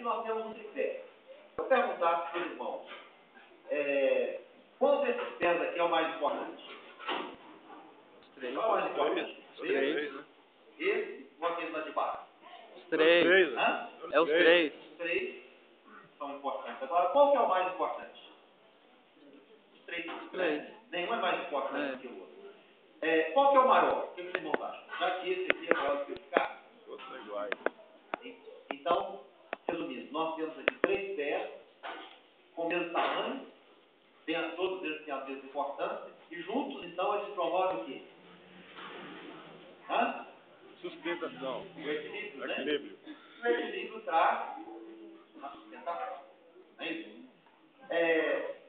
nós temos um tripé. Eu perguntasse para os irmãos, qual desses pés aqui é o mais importante? Os três. Qual é o mais importante? Os três, né? Esse ou aquele lá de baixo? Os três. Hã? É os três. Os três são importantes. Agora, qual que é o mais importante? Os três. Nenhum é mais importante que o outro. Qual que é o maior? O que os irmãos acham? Já que esse aqui é maior do que o de cá? Todos são iguais. Então, resumindo, nós temos aqui 3 pés com o mesmo tamanho, todos eles têm a mesma importância, e juntos, então, eles promovem o quê? Hã? Sustentação. O equilíbrio, né? Equilíbrio. O equilíbrio traz a sustentação. Não é isso?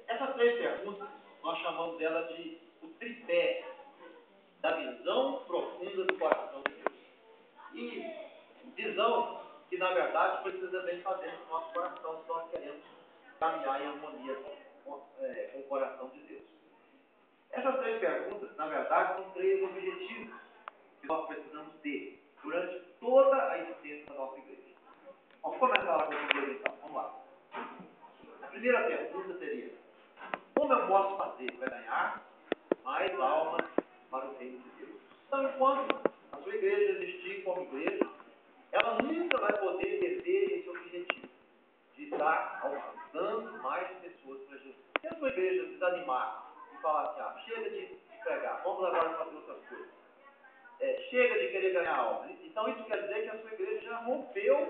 Essas 3 perguntas, nós chamamos ela de o tripé da visão profunda do coração de Deus. E visão que, na verdade, precisa bem fazer no nosso coração se nós queremos caminhar em harmonia com o coração de Deus. Essas 3 perguntas, na verdade, são 3 objetivos que nós precisamos ter durante toda a existência da nossa igreja. Vamos começar lá com a primeira, então. Vamos lá. A primeira pergunta seria: como eu posso fazer para ganhar mais almas para o reino de Deus? Então, enquanto a sua igreja existir como igreja, ela nunca vai poder perder esse objetivo de estar alcançando mais pessoas para Jesus. Se a sua igreja desanimar e falar assim, chega de pregar, vamos agora fazer outras coisas, chega de querer ganhar almas, então isso quer dizer que a sua igreja já rompeu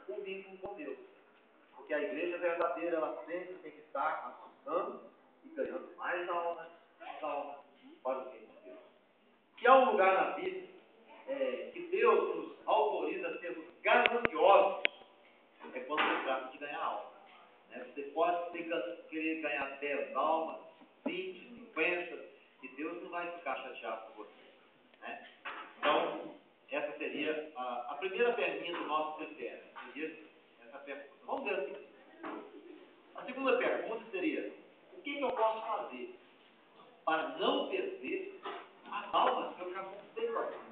o vínculo com Deus. Porque a igreja verdadeira, ela sempre tem que estar alcançando e ganhando mais almas para o reino de Deus. Se há um lugar na Bíblia que Deus nos autoriza a sermos gananciosos, é quando se trata de ganhar almas. Você pode querer ganhar 10 almas, 20, 50, e Deus não vai ficar chateado com você. Né? Então, essa seria a primeira pergunta do nosso critério. Seria essa pergunta. Vamos ver assim. A segunda pergunta seria: o que eu posso fazer para não perder as almas que eu já conquistei com a vida?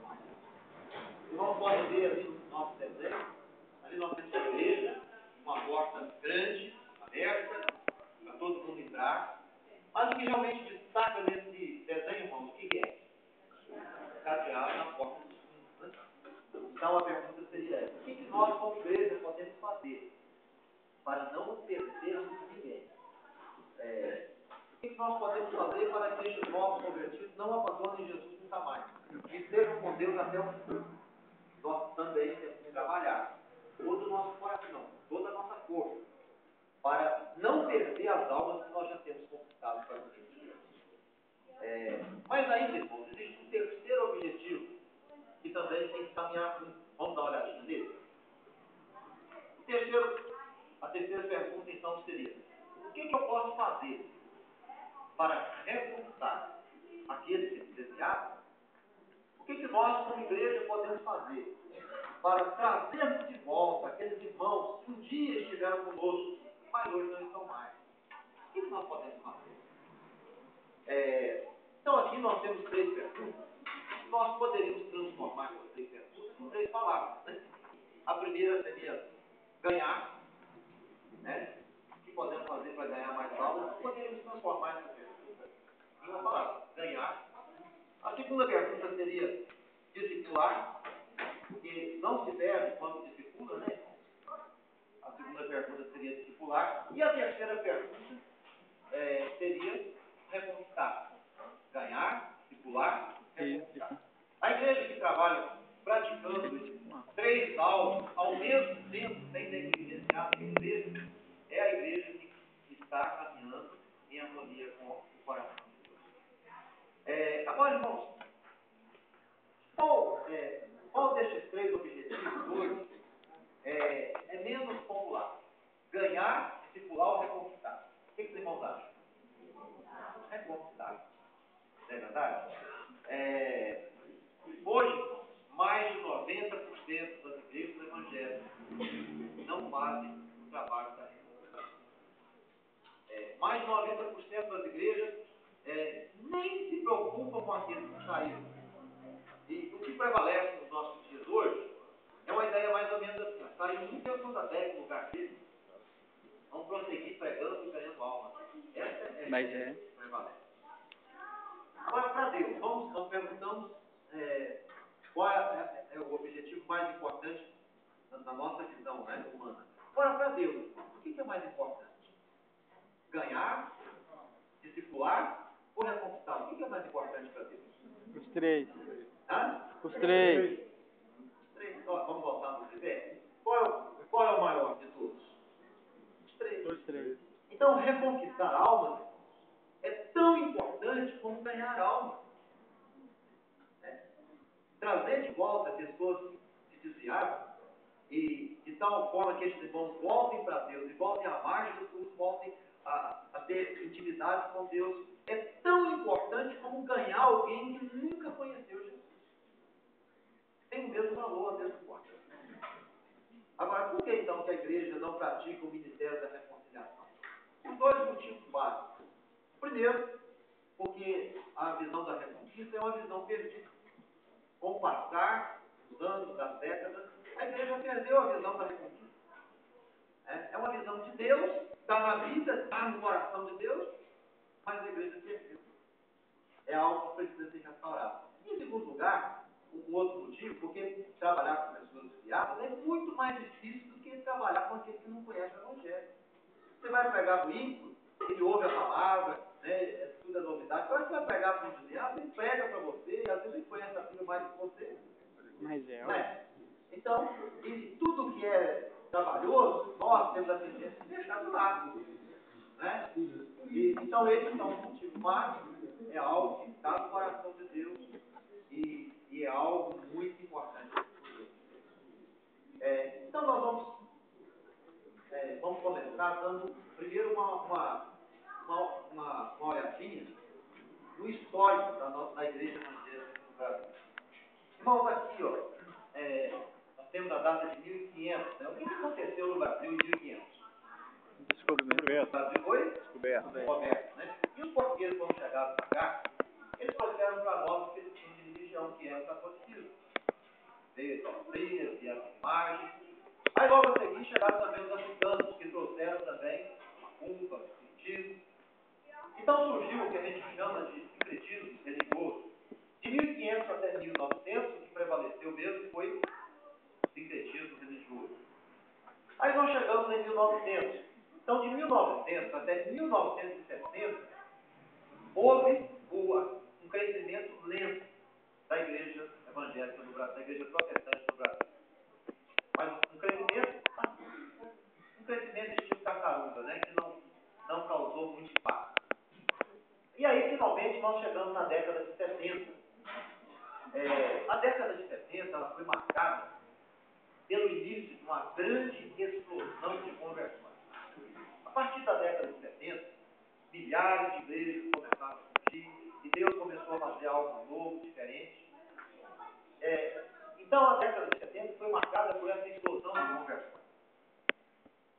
Os irmãos podem ver ali no nosso desenho, ali nós temos a igreja, uma porta grande, aberta, para todo mundo entrar. Mas o que realmente destaca nesse desenho, irmãos, o que é? Cadeado na porta dos fundos. Né? Então a pergunta seria essa: o que nós, como igreja, podemos fazer para não perdermos ninguém? O que nós podemos fazer para que estes novos convertidos não abandonem Jesus nunca mais e estejam com Deus até o fim? Nós também temos que trabalhar todo o nosso coração, toda a nossa força, para não perder as almas que nós já temos conquistado para o reino de Deus. Mas ainda, irmãos, existe um terceiro objetivo que também tem que caminhar junto. Vamos dar uma olhadinha nele? A terceira pergunta, então, seria: o que eu posso fazer para reconquistar aqueles que se desviaram? O que nós, como igreja, podemos fazer para trazermos de volta aqueles irmãos que um dia estiveram conosco, mas hoje não estão mais? O que nós podemos fazer? Então, aqui nós temos 3 perguntas. Nós poderíamos transformar essas 3 perguntas em 3 palavras. Né? A primeira seria ganhar. Né? O que podemos fazer para ganhar mais almas? Poderíamos transformar essa pergunta em uma palavra: ganhar. A segunda pergunta seria discipular, porque não se perde quando discipula, né? A segunda pergunta seria discipular. E a terceira pergunta seria reconquistar. Ganhar, discipular, reconquistar. A igreja que trabalha praticando 3 alvos ao mesmo tempo, sem negligenciar a igreja, é a igreja que está caminhando em harmonia com o coração de Deus. Agora, irmãos, qual destes 3 objetivos hoje é menos popular? Ganhar, discipular ou reconquistar? O que os irmãos acham? Reconquistar. Não é verdade? Hoje, mais de 90% das igrejas evangélicas não fazem o trabalho da reconquista. Mais de 90% das igrejas nem se preocupam com aqueles que saíram. E o que prevalece nos nossos dias hoje é uma ideia mais ou menos assim: saímos um Deus a 10 no lugar dele, vamos prosseguir pregando e ganhando alma. Essa é a ideia que prevalece. Agora, para Deus, nós perguntamos qual é o objetivo mais importante na nossa visão, né, humana. Agora, para Deus, o que é mais importante? Ganhar, discipular ou reconquistar? O que é mais importante para Deus? Os três. Hã? Os três. Os três. Vamos voltar para o primeiro. Qual é o maior de todos? Os três. Os três. Então, reconquistar almas é tão importante como ganhar almas. Trazer de volta pessoas que se desviaram e de tal forma que esses irmãos voltem para Deus e voltem à margem de Jesus, voltem a ter intimidade com Deus, é tão importante como ganhar alguém que nunca conheceu Jesus. Tem o mesmo valor, a mesma forma. Agora, por que então que a igreja não pratica o ministério da reconciliação? Por dois motivos básicos. Primeiro, porque a visão da reconquista é uma visão perdida. Com o passar dos anos, das décadas, a igreja perdeu a visão da reconquista. É uma visão de Deus, está na vida, está no coração de Deus, mas a igreja perdeu. É algo que precisa ser restaurado. Em segundo lugar, um outro motivo, porque trabalhar com pessoas desviadas é muito mais difícil do que trabalhar com aquele que não conhece o Evangelho. Você vai pregar para o ímpio, ele ouve a palavra, né, tudo é novidade. Agora você vai pregar para um desviado, ele prega para você, e às vezes ele conhece a Bíblia mais que você. Mas é. Né? Então, e tudo que é trabalhoso, nós temos a tendência de deixar de lado. Né? Então, esse é um motivo, mas é algo que está no coração de Deus e é algo muito importante. Então, nós vamos começar dando primeiro uma olhadinha no histórico da Igreja Evangélica no Brasil. Irmãos, aqui, nós temos a data de 1500. Né? O que aconteceu no Brasil em 1500? Descobrimento. O Brasil foi Descoberto. descoberto, né? E os portugueses, quando chegaram para cá, eles trouxeram para nós o que eles tinham de religião, que era o catolicismo. Veio as frias, vieram as imagens. Aí logo a seguir chegaram também os africanos, que trouxeram também a macumba, o espiritismo. Então surgiu o que a gente chama de sincretismo religioso. De 1500 até 1900, o que prevaleceu mesmo foi o sincretismo religioso. Aí nós chegamos em 1900. Então, de 1900 até 1970, houve um crescimento lento da igreja evangélica no Brasil, da igreja protestante no Brasil. Mas um crescimento de tipo tartaruga, né, que não causou muito impacto. E aí, finalmente, nós chegamos na década de 70. A década de 70 ela foi marcada pelo início de uma grande explosão de conversões. A partir da década de 70, milhares de igrejas começaram a surgir e Deus começou a fazer algo novo, diferente. Então, a década de 70 foi marcada por essa explosão de conversões.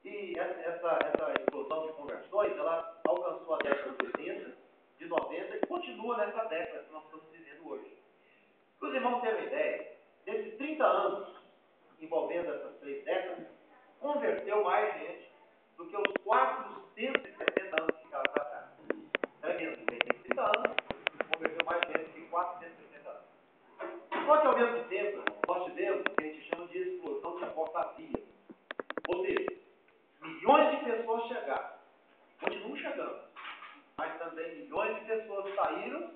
E essa explosão de conversões, ela alcançou a década de 80, de 90 e continua nessa década que nós estamos vivendo hoje. Para os irmãos terem uma ideia, nesses 30 anos envolvendo essas 3 décadas, converteu mais gente do que os 470 anos que ficaram para trás. Tremendo, tem 30 anos, converteu mais gente do que 470 anos. Só que ao mesmo tempo, nós tivemos o que a gente chama de explosão de porta-via. Ou seja, milhões de pessoas chegaram, continuam chegando, mas também milhões de pessoas saíram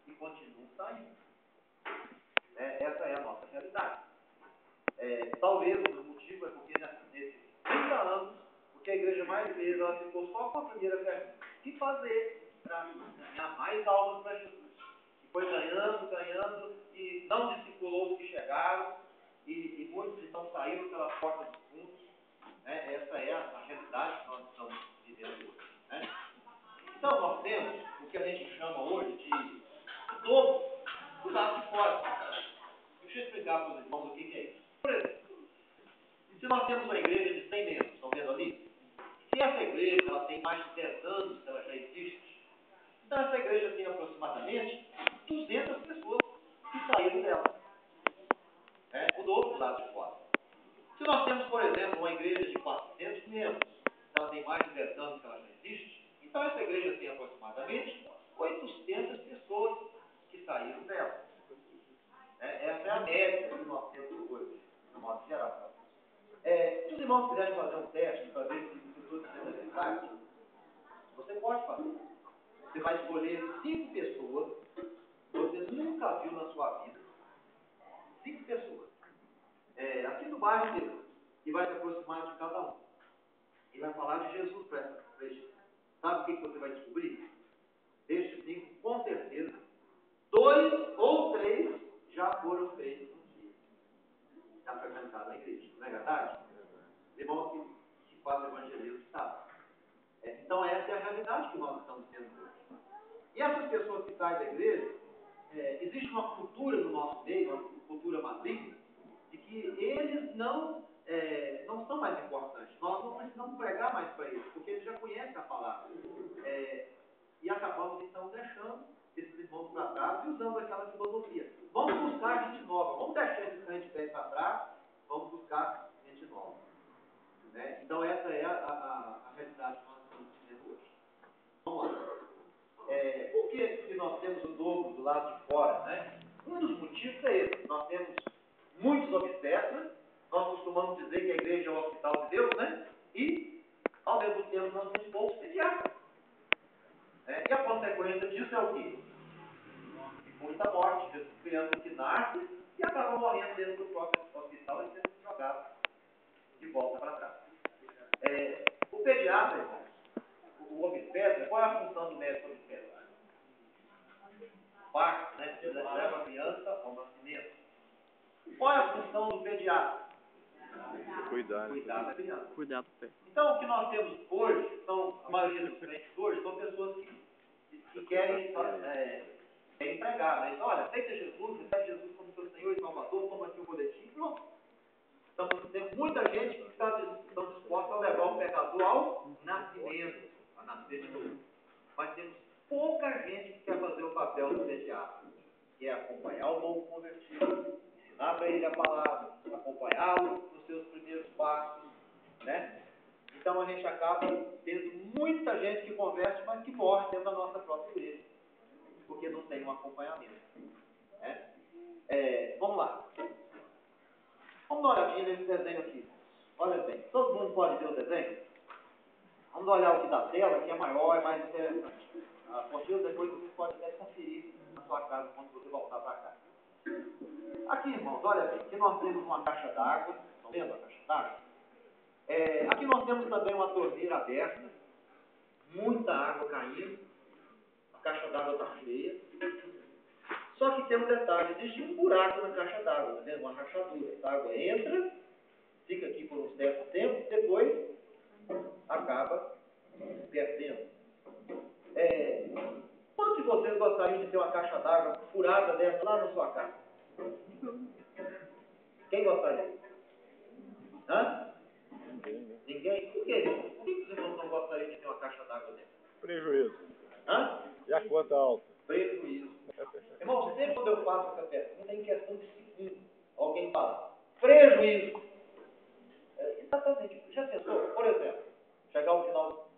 e continuam saindo. Essa é a nossa realidade. Talvez o motivo é porque nesses 30 anos, o que a igreja mais fez, ela ficou só com a primeira pergunta: o que fazer para ganhar mais almas para Jesus? E foi ganhando, e não discipulou os que chegaram, e muitos então saíram pelas portas dos fundos. Essa é a realidade que nós estamos vivendo hoje. Né? Então, nós temos o que a gente chama hoje de novo do lado de fora. Deixa eu explicar para os irmãos o que é isso. Por exemplo, se nós temos uma igreja de 100 membros, estão vendo ali? Se essa igreja ela tem mais de 10 anos que ela já existe, então essa igreja tem aproximadamente 200 pessoas que saíram dela. O novo do lado de fora. Se nós temos, por exemplo, uma igreja de 400 membros, ela tem mais de 10 anos que ela já existe, então essa igreja tem aproximadamente 800 pessoas que saíram dela. Essa é a média que nós temos hoje, no modo geral. Se os irmãos quiserem fazer um teste para ver se tudo é verdade, você pode fazer. Você vai escolher 5 pessoas que você nunca viu na sua vida. 5 pessoas. Aqui no bairro mesmo, que vai se aproximar de cada um. E vai falar de Jesus para eles. Sabe o que você vai descobrir? Destes 5, com certeza, 2 ou 3 já foram crentes um dia. Está frequentado na igreja, não é verdade? Irmãos que fazem evangelismo, sabe? Então essa é a realidade que nós estamos tendo hoje. E essas pessoas que saem da igreja, existe uma cultura no nosso meio, uma cultura maligna, de que eles não são mais importantes. Nós não precisamos pregar mais para eles, porque eles já conhecem a palavra. E acabamos então deixando esses irmãos para trás e usando aquela filosofia. Vamos buscar gente nova, vamos deixar esses crentes velhos para trás, vamos buscar gente nova. Então essa é a realidade que nós estamos vivendo hoje. Vamos lá. Por que nós temos o dobro do lado de fora? Né? Um dos motivos é esse. Nós temos muitos obstetras, nós costumamos dizer que a igreja é o hospital de Deus, né? E, ao mesmo tempo, nós temos poucos pediatras. E a consequência disso é o quê? Muita morte, Jesus crianças que nascem e acabam morrendo dentro do próprio hospital e sendo jogados de volta para trás. O pediatra, o obstetra, qual é a função do médico obstetra? Parto, né? Ele leva a criança ao nascimento. Qual é a função do pediatra? Cuidar da criança. Cuidar do pé. Então, o que nós temos hoje, a maioria dos crentes hoje, são pessoas que querem pregar, mas olha, aceita Jesus, recebe Jesus como seu Senhor e Salvador, toma aqui o boletim, pronto. Então, tem muita gente que está disposta a levar o pecador ao nascimento, a nascer de novo. Mas temos pouca gente que quer fazer o papel do pediatra, que é acompanhar o novo convertido, ensinar para ele a palavra, acompanhá-lo nos seus primeiros passos, né? Então a gente acaba tendo muita gente que converte, mas que morre dentro da nossa própria igreja, porque não tem um acompanhamento. Vamos lá. Vamos dar uma olhadinha nesse desenho aqui. Olha bem, todo mundo pode ver o desenho? Vamos olhar o que da tela, que é maior, é mais interessante. A apostila depois você pode até conferir na sua casa quando você voltar para cá. Aqui, irmãos, olha bem, aqui nós temos uma caixa d'água. Estão vendo a caixa d'água? Aqui nós temos também uma torneira aberta, muita água caindo, a caixa d'água está cheia. Só que tem um detalhe, existe um buraco na caixa d'água, tá vendo? Uma rachadura. A água entra, fica aqui por um certo tempo, depois acaba perdendo. Quantos de vocês gostariam de ter uma caixa d'água furada dessa lá na sua casa? Quem gostaria? Hã? Ninguém? Por quê? Por que os irmãos não gostariam de ter uma caixa d'água dessa? Prejuízo. Hã? E a conta alta? Prejuízo. Irmão, sempre quando eu faço essa pergunta, em questão de segundo, alguém fala, prejuízo. Exatamente. Já pensou? Por exemplo, chegar ao final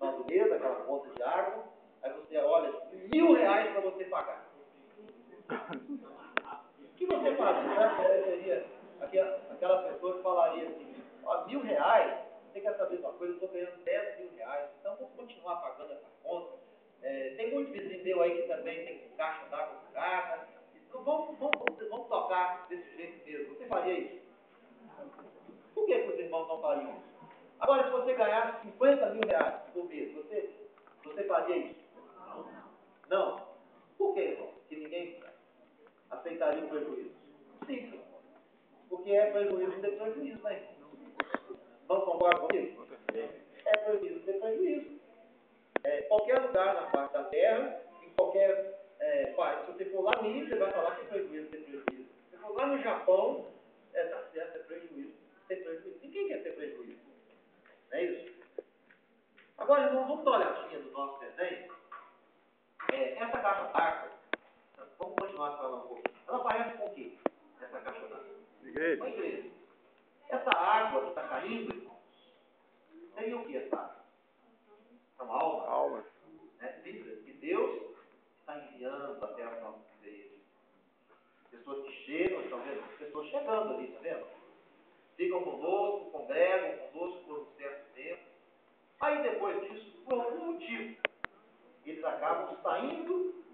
do mês, aquela conta de água, aí você olha, R$1.000 para você pagar. O que você faria? Você seria aquela pessoa que falaria assim, ó, R$1.000, você quer saber uma coisa, eu estou ganhando R$10.000, então vamos continuar pagando essa conta. Tem muito vizinho meu aí que também tem caixa d'água furada. Então vamos tocar desse jeito mesmo. Você faria isso? Por que os irmãos não fariam isso? Agora, se você ganhasse R$50.000 por mês, você faria isso? Não. Por que, irmão? Que ninguém aceitaria o prejuízo? Simples. Porque é prejuízo ter prejuízo, né? Não concorda comigo? É prejuízo ter prejuízo. Qualquer lugar na parte da terra, em qualquer país, se você for lá no Índia, você vai falar que é prejuízo ter prejuízo. Se você for lá no Japão, tá certo, é prejuízo ter prejuízo. Ninguém quer ter prejuízo. Não é isso? Agora, irmãos, vamos dar uma olhadinha no nosso desenho. Essa caixa d'água, vamos continuar falando um pouquinho. Ela parece com o quê? Essa caixa d'água? Igreja. Uma igreja. Essa água água que está caindo, irmãos, seria o que essa água? São almas. Almas. Né? Vidas que Deus está enviando até as nossas igrejas. Pessoas que chegam, estão vendo? Pessoas chegando ali, está vendo? Ficam conosco, congregam conosco por um certo tempo. Aí depois disso, por algum motivo, eles acabam saindo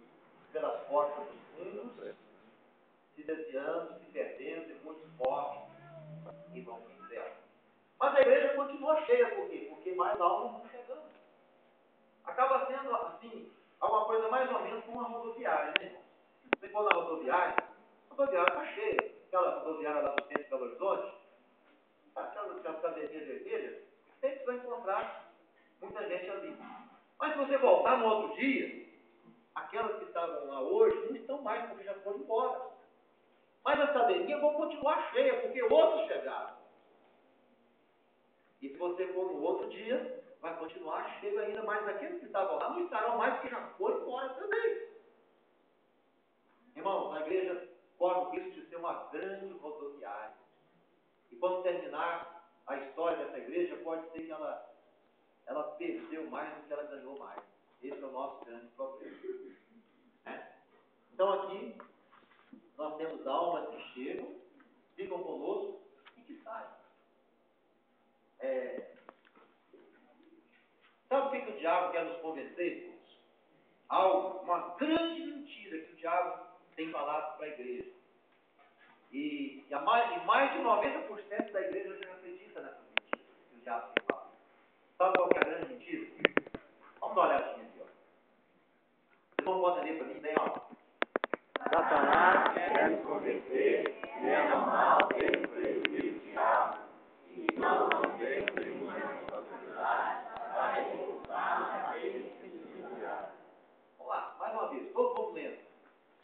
pelas portas dos fundos, se desviando, se perdendo, e muitos morrem e vão para o inferno. Mas a igreja continua cheia, por quê? Porque mais almas vão chegando. Acaba sendo, assim, alguma coisa mais ou menos como uma rodoviária, né, irmão? Você for na rodoviária, a rodoviária está cheia. Aquela rodoviária lá do centro de Belo Horizonte, aquelas cadeirinhas vermelhas, sempre vai encontrar muita gente ali. Mas se você voltar no outro dia, aquelas que estavam lá hoje não estão mais, porque já foram embora. Mas as cadeirinhas vão continuar cheias, porque outros chegaram. E se você for no outro dia, vai continuar cheio ainda, mas aqueles que estavam lá não estarão mais, porque já foram embora também. Irmãos, a igreja corre o risco de ser uma grande rodoviária. E quando terminar a história dessa igreja, pode ser que ela perdeu mais do que ela ganhou mais. Esse é o nosso grande problema. Né? Então aqui, nós temos almas que chegam, ficam conosco e que saem. Sabe o que o diabo quer nos convencer, irmãos? Uma grande mentira que o diabo tem falado para a igreja. E mais de 90% da igreja já acredita nessa mentira que o diabo tem falado. Sabe qual que é a grande mentira? Vamos dar uma olhadinha aqui, ó. Vocês não podem ler para mim, bem alto. Satanás quer nos convencer, vendo mal dentro do prejuízo de alma, e nós não temos nenhuma responsabilidade para executar aqueles que precisam. Vamos lá, mais uma vez, todo mundo lendo.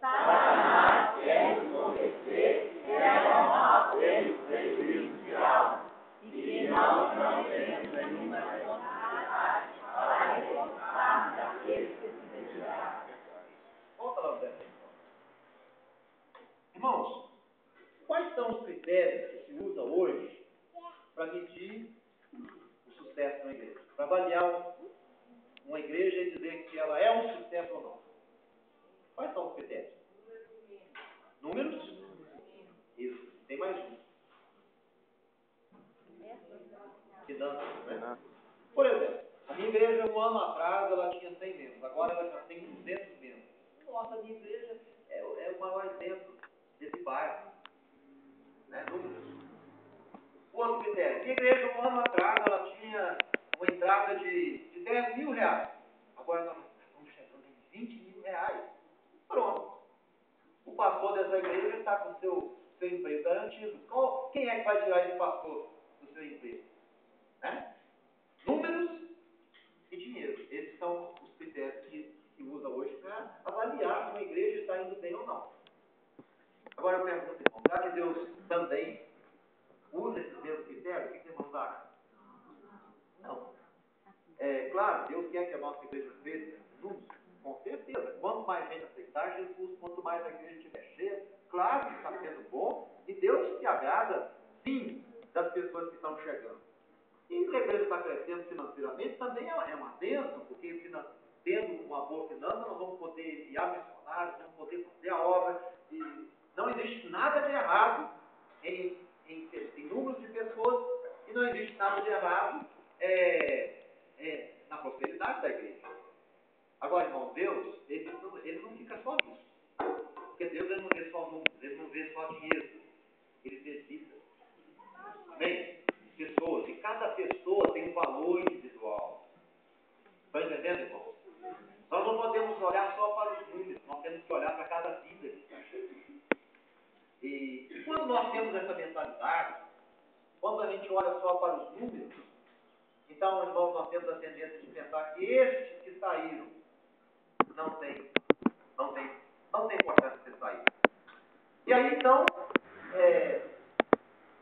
Satanás quer nos convencer, vendo mal dentro do prejuízo de alma, e nós não temos nenhuma responsabilidade para executar aqueles que precisam. Volta lá, Zé. Irmãos, quais são os critérios que se usa hoje para medir o sucesso na igreja? Para avaliar uma igreja e dizer que ela é um sucesso ou não? Quais são os critérios? Números? Isso. Tem mais um. Finanças, né? Por exemplo, a minha igreja, um ano atrás, ela tinha 100 membros. Agora ela já tem 200 membros. Nossa, a minha igreja é o maior exemplo desse bairro. Né? Números. O outro critério. A minha igreja, um ano atrás, ela tinha uma entrada de 10 mil reais. Agora nós estamos chegando em 20 mil reais. Pronto. O pastor dessa igreja está com seu emprego garantido. Quem é que vai tirar esse pastor do seu emprego? Né? Números e dinheiro. Esses são os critérios que usa hoje para avaliar se uma igreja está indo bem ou não. Agora eu pergunto, irmão, será que Deus também usa esses mesmos critérios? O que irmãos acham? Não. Claro, Deus quer que a nossa igreja cresça em números, com certeza. Quanto mais gente aceitar Jesus, quanto mais a igreja estiver cheia, claro que está sendo bom, e Deus se agrada, sim, das pessoas que estão chegando. E se a igreja está crescendo financeiramente, também é uma bênção, porque tendo uma boa finança, nós vamos poder enviar missionários, vamos poder fazer a obra, e não existe nada de errado em números de pessoas, e não existe nada de errado na prosperidade da igreja. Agora, irmão, Deus, ele não fica só nisso. Porque Deus ele não vê só números, ele não vê só dinheiro, ele vê vida. Amém? Pessoas, e cada pessoa tem um valor individual. Está entendendo, irmão? Nós não podemos olhar só para os números, nós temos que olhar para cada vida que está chegando. E quando nós temos essa mentalidade, quando a gente olha só para os números, então, irmãos, nós temos a tendência de pensar que estes que saíram não tem importância de sair. E aí, então,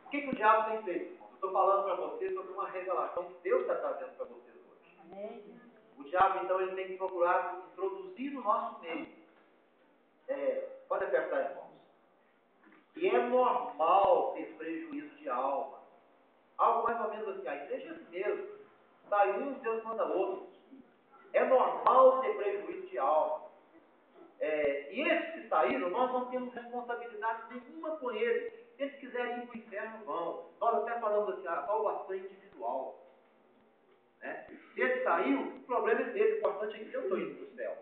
o que o diabo tem feito? Eu estou falando para vocês sobre uma revelação que Deus está trazendo para vocês hoje. Amém. O diabo, então, ele tem procurado introduzir no nosso meio. Pode apertar, irmãos. E é normal ter prejuízo de alma. algo mais ou menos assim, a igreja é assim mesmo. Sai um, Deus manda outro. É normal ter prejuízo de alma. E esses que saíram, nós não temos responsabilidade nenhuma com eles. Se eles quiserem ir para o inferno, vão. Nós até falamos assim, a salvação é individual. Né? Se ele saiu, o problema é dele. O importante é que eu estou indo para o céu.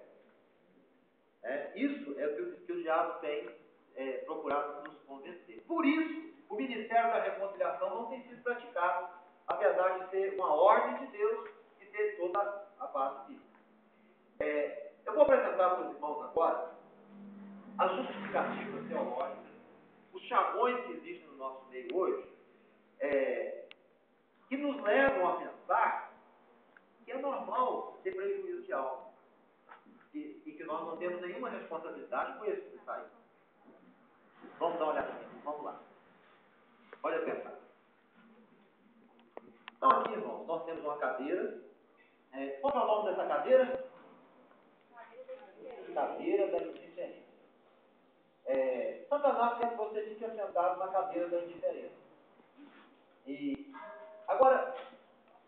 Isso é o que o diabo tem procurado nos convencer. Por isso, o ministério da reconciliação não tem sido praticado. Apesar de ser uma ordem de Deus e ter toda a base bíblica. Eu vou apresentar para os irmãos agora as justificativas teológicas, os chavões que existem no nosso meio hoje, que nos levam a pensar que é normal ter prejuízo de alma e que nós não temos nenhuma responsabilidade com esse que sai. Vamos dar uma olhada nisso, vamos lá. Olha pensar. Então aqui, irmãos, nós temos uma cadeira. Qual é o nome dessa cadeira? Cadeira da indiferença. Satanás quer que você fique sentado na cadeira da indiferença. E agora,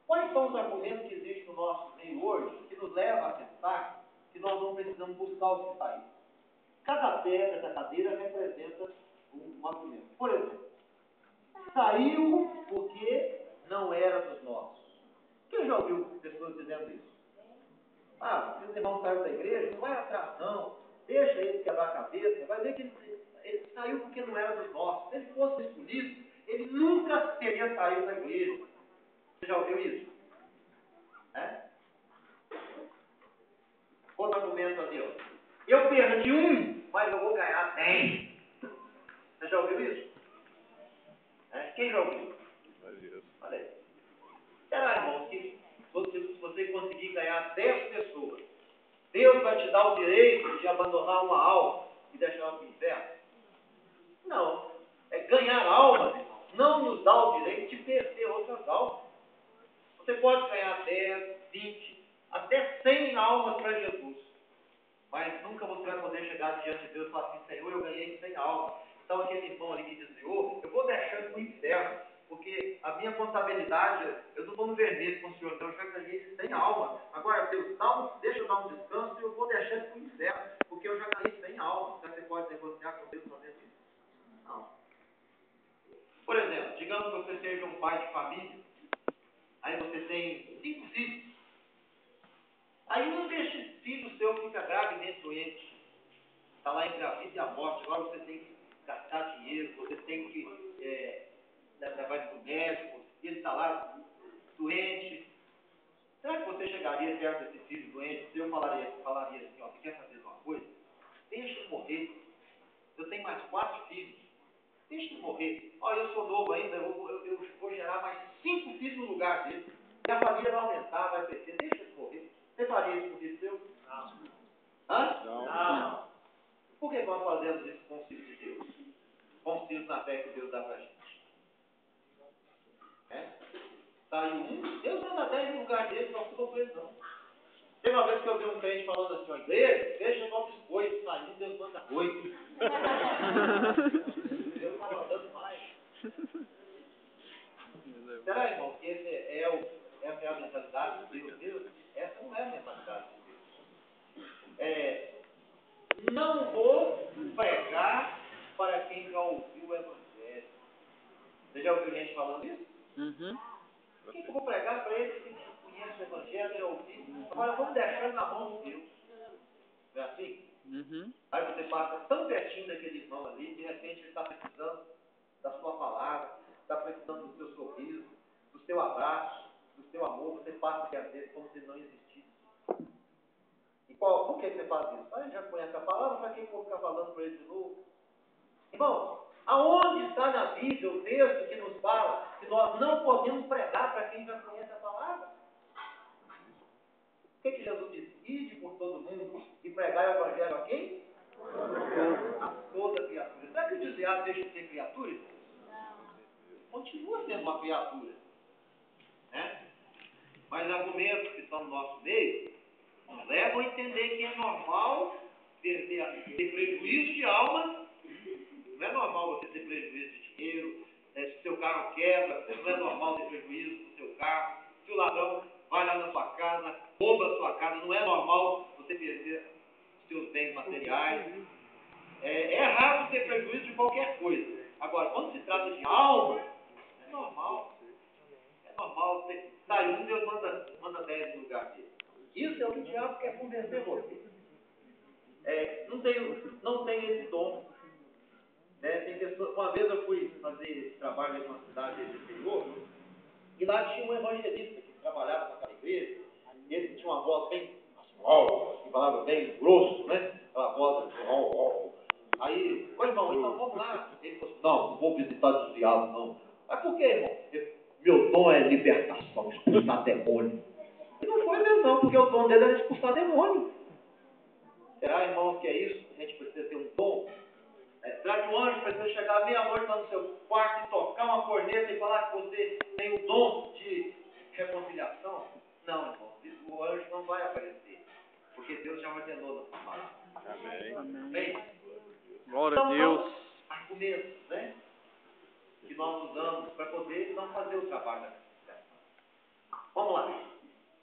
quais são os argumentos que existem no nosso meio hoje que nos levam a pensar que nós não precisamos buscar os que saíram? Cada pé dessa cadeira representa um argumento. Por exemplo, saiu porque não era dos nossos. Quem já ouviu pessoas dizendo isso? Se os irmãos saíram da igreja, não vai atrás não, deixa ele quebrar a cabeça, vai ver que ele saiu porque não era dos nossos. Se ele fosse escolhido, ele nunca teria saído da igreja. Você já ouviu isso? Outro argumento ali, ó. Eu perdi um, mas eu vou ganhar 10. Você já ouviu isso? Quem já ouviu? Olha aí. Será, irmão, que se você conseguir ganhar 10 pessoas, Deus vai te dar o direito de abandonar uma alma e deixar ela para o inferno? Não. Ganhar almas, irmão, não nos dá o direito de perder outras almas. Você pode ganhar 10, 20, até 100 almas para Jesus. Mas nunca você vai poder chegar diante de Deus e falar assim: Senhor, eu ganhei 100 almas. Então aquele irmão ali que desviou, eu vou deixar ele para o inferno. Porque a minha contabilidade, eu não estou no vermelho com o Senhor, então eu já ganhei 100 almas. Agora, Deus, deixa eu dar um descanso e eu vou deixar ele para o inferno. Porque eu já ganhei 100 almas. Então você pode negociar com Deus fazendo isso? Não. Por exemplo, digamos que você seja um pai de família. Aí você tem 5 filhos. Aí um desses filhos seu fica gravemente doente. Está lá entre a vida e a morte. Agora você tem que gastar dinheiro, você tem que levar ele para o médico, ele está lá doente. Será que você chegaria perto desse filho doente? Eu falaria assim: ó, você quer fazer uma coisa? Deixa eu morrer. Eu tenho mais 4 filhos. Deixa eu morrer. Eu sou novo ainda, eu vou gerar mais 5 filhos no lugar dele. E a família vai aumentar, vai crescer. Deixa eu morrer. Você faria isso com o filho seu? Não. Não. Por que nós fazemos isso com os filhos de Deus? Com os filhos na fé que Deus dá para a gente? Saiu um, Deus manda 10 no lugar dele, não ficou com ele não. Teve uma vez que eu vi um crente falando assim: igreja, deixa o nosso biscoito, saiu, Deus manda 8. Deus está mandando mais. Será, irmão, que essa é a mentalidade de Deus? Essa não é a mentalidade de Deus. Não vou pregar para quem já ouviu o Evangelho. Você já ouviu gente falando isso? Uhum. Por que eu vou pregar para ele que conhece o Evangelho, já ouviu? Agora vamos deixar na mão de Deus. Não é assim? Uhum. Aí você passa tão pertinho daquele irmão ali, de repente ele está precisando da sua palavra, está precisando do seu sorriso, do seu abraço, do seu amor. Você passa perto dele como se não existisse. E por que você faz isso? Ele já conhece a palavra, para que eu vou ficar falando para ele de novo? Irmão, aonde está na Bíblia o texto que nos fala que nós não podemos pregar para quem já conhece a palavra? O que Jesus diz? Ide por todo mundo e pregar o Evangelho a quem? A toda criatura. Será que o desviado deixa de ser criatura? Continua sendo uma criatura. Né? Mas argumentos que estão no nosso meio nos levam a entender que é normal ter prejuízo de alma. Não é normal você ter prejuízo de dinheiro, se o seu carro quebra, não é normal ter prejuízo no seu carro. Se o ladrão vai lá na sua casa, rouba a sua casa, não é normal você perder os seus bens materiais. É raro ter prejuízo de qualquer coisa. Agora, quando se trata de alma, é normal. É normal você sair um, Deus manda 10 no lugar dele. Isso é o que o diabo quer convencer você. Não tem esse dom. Tem pessoas, uma vez eu fui fazer esse trabalho em uma cidade do interior, e lá tinha um evangelista que trabalhava naquela igreja, e ele tinha uma voz bem, que falava bem grosso, né? Aquela voz assim, Aí, ô irmão, então vamos lá. Ele falou assim, não vou visitar desviado, não. Mas por que, irmão? Meu dom é libertação, expulsar demônio. E não foi mesmo, não, porque o dom dele era expulsar demônio. Será, irmão, que é isso? A gente precisa ter um dom? Será que o anjo precisa chegar meia-noite lá no seu quarto e tocar uma corneta e falar que você tem o dom de reconciliação? Não, irmão, o anjo não vai aparecer, porque Deus já ordenou na sua palavra. Amém. Bem, Glória a Deus. são argumentos, né, que nós usamos para poder não fazer o trabalho da reconciliação. Vamos lá.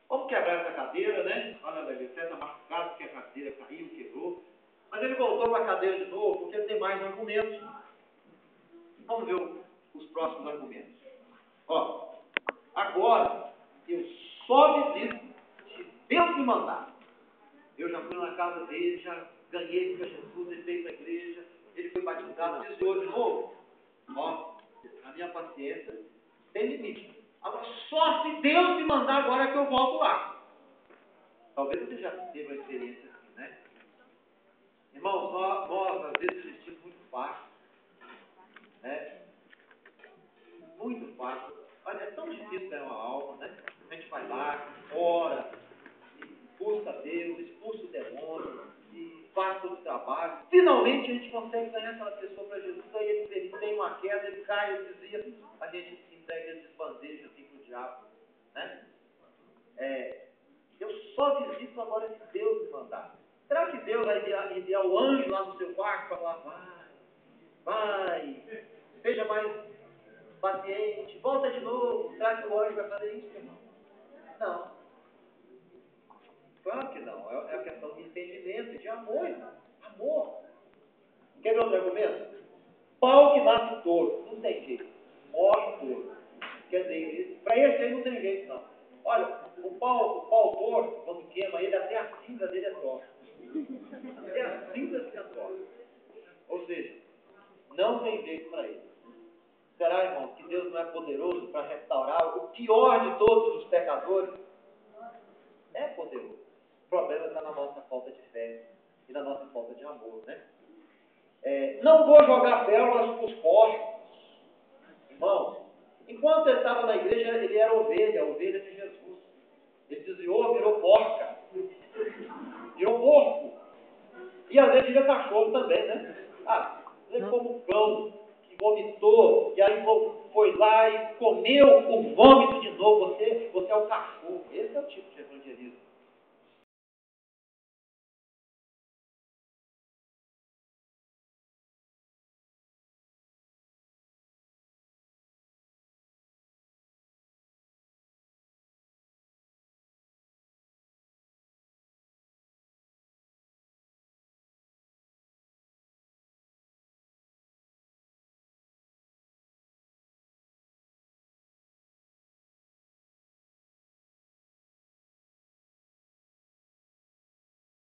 Vamos quebrar essa cadeira, né? Olha, ele até está machucado porque a cadeira caiu, quebrou. Mas ele voltou para a cadeira de novo porque ele tem mais argumentos. Vamos ver os próximos argumentos. Ó, agora eu só visito se Deus me mandar. Eu já fui na casa dele, já ganhei para Jesus, ele veio para a igreja, ele foi batizado, desviou de novo. Ó, a minha paciência tem limite. Agora, só se Deus me mandar agora que eu volto lá. Talvez você já teve uma experiência assim, né? Irmãos, nós às vezes existimos muito fácil. Né? Muito fácil. Olha, é tão difícil ganhar uma alma, né? A gente vai lá, ora, busca Deus, expulsa o demônio, e faz todo o trabalho. Finalmente a gente consegue ganhar aquela pessoa para Jesus, aí ele tem uma queda, ele cai, ele desvia, a gente entrega ele desbandeja assim para o diabo. Né? Eu só visito agora se Deus me mandar. Será que Deus vai enviar o anjo lá no seu quarto para falar, vai, seja mais paciente, volta de novo? Será que o anjo vai fazer isso, irmão? Não. Claro que não. É a questão de entendimento e de amor, irmão. Amor. Quer ver outro argumento? Pau que nasce touro. Não tem jeito. Morre touro. Quer dizer, para esse aí não tem jeito, não. Olha, o pau touro, quando queima ele, até a cinza dele é torta. Até a cinza fica torta. Ou seja, não tem jeito para ele. Será, irmão, que Deus não é poderoso para restaurar o pior de todos os pecadores? É poderoso. O problema está na nossa falta de fé e na nossa falta de amor, né? Não vou jogar pérolas para os porcos. Irmãos, enquanto ele estava na igreja, ele era ovelha de Jesus. Ele desviou, virou porca. Virou porco. E às vezes vira cachorro também, né? Ele como cão, que vomitou, e aí foi lá e comeu o vômito de novo. Você é o cachorro. Esse é o tipo de evangelismo